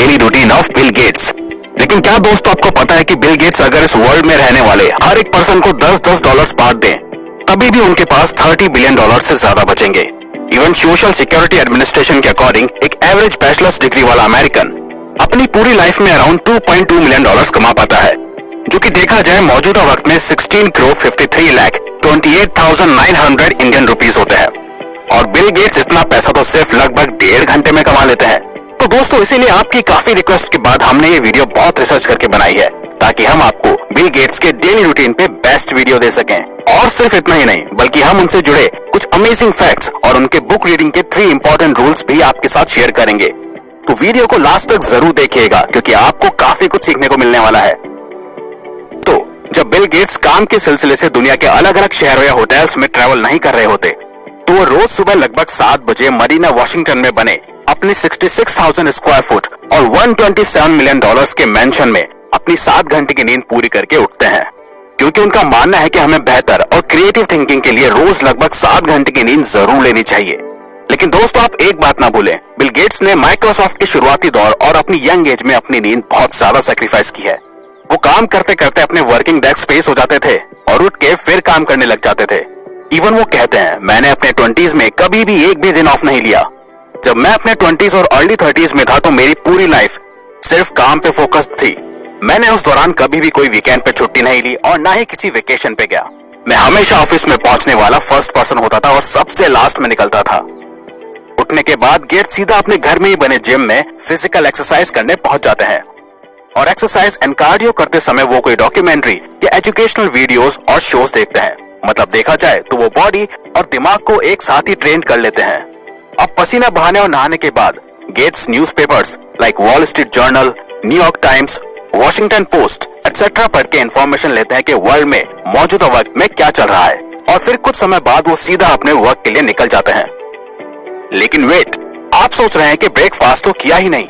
Daily routine of Bill Gates. लेकिन क्या दोस्तों आपको पता है कि बिल गेट्स अगर इस वर्ल्ड में रहने वाले हर एक पर्सन को 10-10 डॉलर्स बांट दें, तभी भी उनके पास 30 बिलियन डॉलर से ज्यादा बचेंगे। इवन सोशल सिक्योरिटी एडमिनिस्ट्रेशन के अकॉर्डिंग एक एवरेज बैचलर्स डिग्री वाला अमेरिकन अपनी पूरी लाइफ में अराउंड 2.2 मिलियन डॉलर्स कमा पाता है, जो कि देखा जाए मौजूदा वक्त में 16 करोड़ 53 लाख 28,900 इंडियन रुपीस होते हैं। और बिल गेट्स इतना पैसा तो सिर्फ लगभग 1.5 घंटे में कमा लेते हैं। तो दोस्तों इसीलिए आपकी काफी रिक्वेस्ट के बाद हमने ये वीडियो बहुत रिसर्च करके बनाई है, ताकि हम आपको बिल गेट्स के डेली रूटीन पे बेस्ट वीडियो दे सकें। और सिर्फ इतना ही नहीं, बल्कि हम उनसे जुड़े कुछ अमेजिंग फैक्ट्स और उनके बुक रीडिंग के 3 इंपॉर्टेंट रूल्स भी आपके साथ शेयर करेंगे। तो वीडियो को लास्ट तक जरूर देखिएगा, क्योंकि आपको काफी कुछ सीखने को मिलने वाला है। तो जब बिल गेट्स काम के सिलसिले से दुनिया के अलग अलग शहरों या होटल्स में ट्रैवल नहीं कर रहे होते, तो वो रोज सुबह लगभग 7 बजे मरीना वाशिंगटन में बने अपने 66,000 स्क्वायर फुट और 127 मिलियन डॉलर्स के मेंशन में अपनी 7 घंटे की नींद पूरी करके उठते हैं, क्योंकि उनका मानना है कि हमें बेहतर और क्रिएटिव थिंकिंग के लिए रोज लगभग 7 घंटे की नींद जरूर लेनी चाहिए। लेकिन दोस्तों आप एक बात ना भूलें, बिल गेट्स ने माइक्रोसॉफ्ट के शुरुआती दौर और अपनी यंग एज में अपनी नींद बहुत ज्यादा सेक्रीफाइस की है। वो काम करते करते अपने वर्किंग डेस्क स्पेस हो जाते थे और उठ के फिर काम करने लग जाते थे। इवन वो कहते हैं, मैंने अपने 20s में कभी भी एक भी दिन ऑफ नहीं लिया। जब मैं अपने 20s और अर्ली 30s में था तो मेरी पूरी लाइफ सिर्फ काम पे फोकस्ड थी। मैंने उस दौरान कभी भी कोई वीकेंड पे छुट्टी नहीं ली और ना ही किसी वेकेशन पे गया। मैं हमेशा ऑफिस में पहुंचने वाला फर्स्ट पर्सन होता था और सबसे लास्ट में निकलता था। उठने के बाद गेट्स सीधा अपने घर में ही बने जिम में फिजिकल एक्सरसाइज करने पहुंच जाते हैं। और एक्सरसाइज एंड कार्डियो करते समय वो कोई डॉक्यूमेंट्री या एजुकेशनल वीडियोस और शोज देखते हैं। मतलब देखा जाए तो वो बॉडी और दिमाग को एक साथ ही ट्रेन कर लेते हैं। अब पसीना बहाने और नहाने के बाद Gates newspapers like Wall Street Journal, New York Times, Washington Post etcetera पढ़ के इन्फॉर्मेशन लेते हैं कि वर्ल्ड में मौजूदा वक्त में क्या चल रहा है, और फिर कुछ समय बाद वो सीधा अपने वर्क के लिए निकल जाते हैं। लेकिन वेट, आप सोच रहे हैं कि ब्रेकफास्ट तो किया ही नहीं।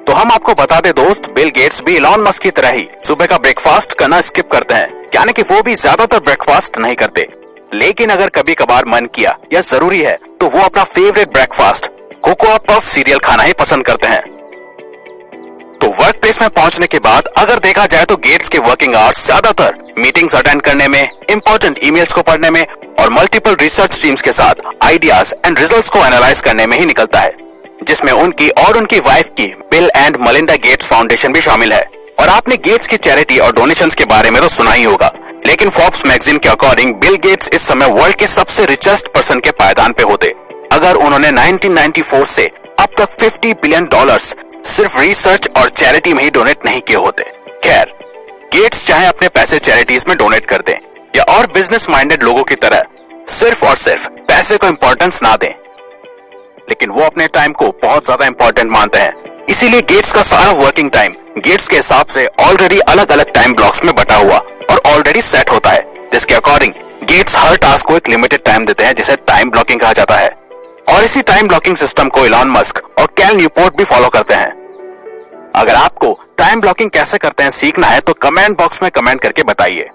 तो हम आपको बता दें दोस्त, बिल गेट्स भी इलॉन मस्क की तरह ही सुबह का ब्रेकफास्ट करना स्किप करते हैं, यानी कि वो भी ज्यादातर ब्रेकफास्ट नहीं करते। लेकिन अगर कभी कभार मन किया या जरूरी है तो वो अपना favourite breakfast cocoa puff serial खाना ही पसंद करते हैं। तो वर्क प्लेस में पहुंचने के बाद अगर देखा जाए तो गेट्स के वर्किंग आवर्स ज्यादातर मीटिंग्स अटेंड करने में, इंपॉर्टेंट ईमेल्स को पढ़ने में और मल्टीपल रिसर्च टीम्स के साथ आइडियाज एंड रिजल्ट्स को एनालाइज करने में ही निकलता है, जिसमें उनकी और उनकी वाइफ की Bill and Melinda Gates Foundation भी शामिल है। और आपने गेट्स की चैरिटी और डोनेशंस के बारे में तो सुना ही होगा, लेकिन फोर्ब्स मैगजीन के अकॉर्डिंग बिल गेट्स इस समय वर्ल्ड के सबसे रिचेस्ट पर्सन के पायदान पे होते, अगर उन्होंने 1994 से अब तक 50 बिलियन डॉलर्स सिर्फ रिसर्च और चैरिटी में ही डोनेट नहीं किए होते। खैर, गेट्स चाहे अपने पैसे चैरिटीज में डोनेट कर दें या और बिजनेस माइंडेड लोगों की तरह सिर्फ और सिर्फ पैसे को इंपॉर्टेंस ना दें, लेकिन वो अपने टाइम को बहुत ज्यादा इंपॉर्टेंट मानते हैं। इसीलिए गेट्स का सारा वर्किंग टाइम गेट्स के हिसाब से ऑलरेडी अलग अलग टाइम ब्लॉक्स में बटा हुआ और ऑलरेडी सेट होता है, जिसके अकॉर्डिंग गेट्स हर टास्क को एक लिमिटेड टाइम देते हैं, जिसे टाइम ब्लॉकिंग कहा जाता है। और इसी टाइम ब्लॉकिंग सिस्टम को इलॉन मस्क और कैल न्यूपोर्ट भी फॉलो करते हैं। अगर आपको टाइम ब्लॉकिंग कैसे करते हैं सीखना है तो कमेंट बॉक्स में कमेंट करके बताइए।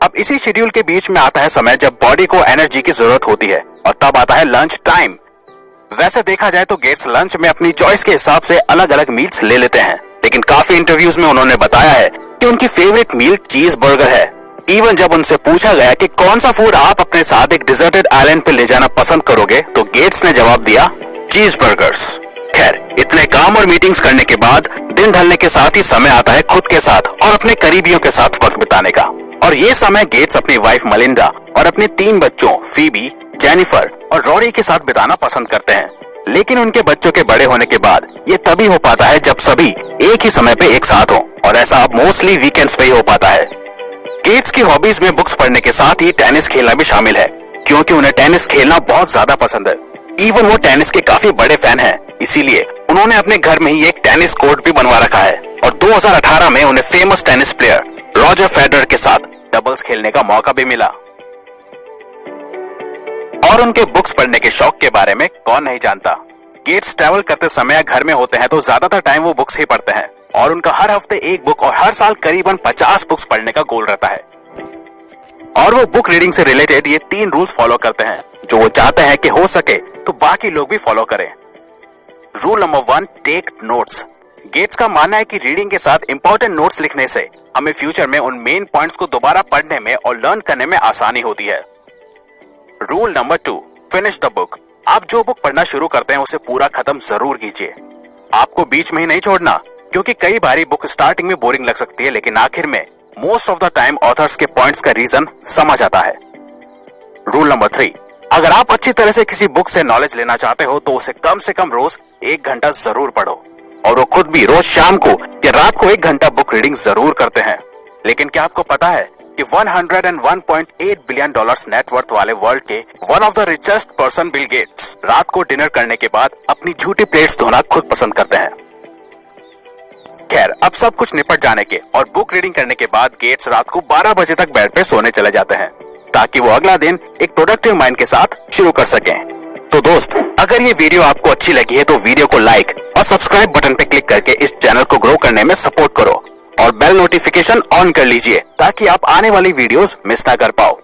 अब इसी शेड्यूल के बीच में आता है समय जब बॉडी को एनर्जी की जरूरत होती है, और तब आता है लंच टाइम। वैसे देखा जाए तो गेट्स लंच में अपनी चॉइस के हिसाब से अलग अलग मील्स ले लेते हैं, लेकिन काफी इंटरव्यूज में उन्होंने बताया है कि उनकी फेवरेट मील चीज बर्गर है। इवन जब उनसे पूछा गया कि कौन सा फूड आप अपने साथ एक डिजर्टेड आइलैंड पे ले जाना पसंद करोगे, तो गेट्स ने जवाब दिया, चीज बर्गर्स। खैर, इतने काम और मीटिंग्स करने के बाद दिन ढलने के साथ ही समय आता है खुद के साथ और अपने करीबियों के साथ वक्त बिताने का। और ये समय गेट्स अपनी वाइफ मलिंडा और अपने 3 बच्चों फीबी, जेनिफर और रॉरी के साथ बिताना पसंद करते हैं। लेकिन उनके बच्चों के बड़े होने के बाद ये तभी हो पाता है जब सभी एक ही समय पे एक साथ हो, और ऐसा अब मोस्टली वीकेंड्स पे ही हो पाता है। गेट्स की हॉबीज में बुक्स पढ़ने के साथ ही टेनिस खेलना भी शामिल है, क्योंकि उन्हें टेनिस खेलना बहुत ज्यादा पसंद है। इवन वो टेनिस के काफी बड़े फैन हैं, इसीलिए उन्होंने अपने घर में ही एक टेनिस कोर्ट भी बनवा रखा है। और 2018 में उन्हें famous tennis player Roger Federer के साथ डबल्स खेलने का मौका भी मिला। और उनके बुक्स पढ़ने के शौक के बारे में कौन नहीं जानता। गेट्स ट्रैवल करते समय घर में होते हैं तो ज्यादातर टाइम वो बुक्स ही पढ़ते हैं, और उनका हर हफ्ते एक बुक और हर साल करीबन 50 बुक्स पढ़ने का गोल रहता है। और वो बुक रीडिंग से रिलेटेड ये 3 रूल्स फॉलो करते हैं, जो वो चाहते हैं कि हो सके तो बाकी लोग भी फॉलो करें। Rule number 1, take notes. Gates का मानना है कि रीडिंग के साथ इंपॉर्टेंट नोट्स लिखने से हमें फ्यूचर में उन मेन पॉइंट्स को दोबारा पढ़ने में और लर्न करने में आसानी होती है। Rule number 2, finish the book. आप जो बुक पढ़ना शुरू करते हैं उसे पूरा खत्म जरूर कीजिए। आपको बीच में ही नहीं छोड़ना, क्योंकि कई बारी बुक स्टार्टिंग में बोरिंग लग सकती है, लेकिन आखिर में most of the time authors के पॉइंट्स का रीजन समझ आता है। रूल नंबर 3, अगर आप अच्छी तरह से किसी बुक से नॉलेज लेना चाहते हो तो उसे कम से कम रोज 1 घंटा जरूर पढ़ो। और वो खुद भी रोज शाम को या रात को 1 घंटा बुक रीडिंग जरूर करते हैं। लेकिन क्या आपको पता है कि 101.8 बिलियन डॉलर्स नेटवर्थ वाले वर्ल्ड के one of the richest person Bill Gates रात को डिनर करने के बाद अपनी झूठी प्लेट्स धोना खुद पसंद करते हैं। खैर, अब सब कुछ निपट जाने के और बुक रीडिंग करने के बाद गेट्स रात को 12 बजे तक बेड पे सोने चले जाते हैं, ताकि वो अगला दिन एक प्रोडक्टिव माइंड के साथ शुरू कर सकें। तो दोस्त, अगर ये वीडियो आपको अच्छी लगी है तो वीडियो को लाइक और सब्सक्राइब बटन पे क्लिक करके इस चैनल को ग्रो करने में सपोर्ट करो और बेल नोटिफिकेशन ऑन कर लीजिए, ताकि आप आने वाली वीडियोस मिस ना कर पाओ।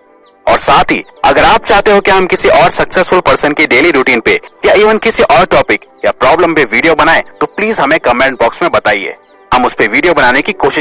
और साथ ही अगर आप चाहते हो कि हम किसी और सक्सेसफुल पर्सन की डेली रूटीन पे या इवन किसी और टॉपिक या प्रॉब्लम पे वीडियो बनाएं, तो प्लीज हमें कमेंट बॉक्स में बताइए। हम उस पे वीडियो बनाने की कोशिश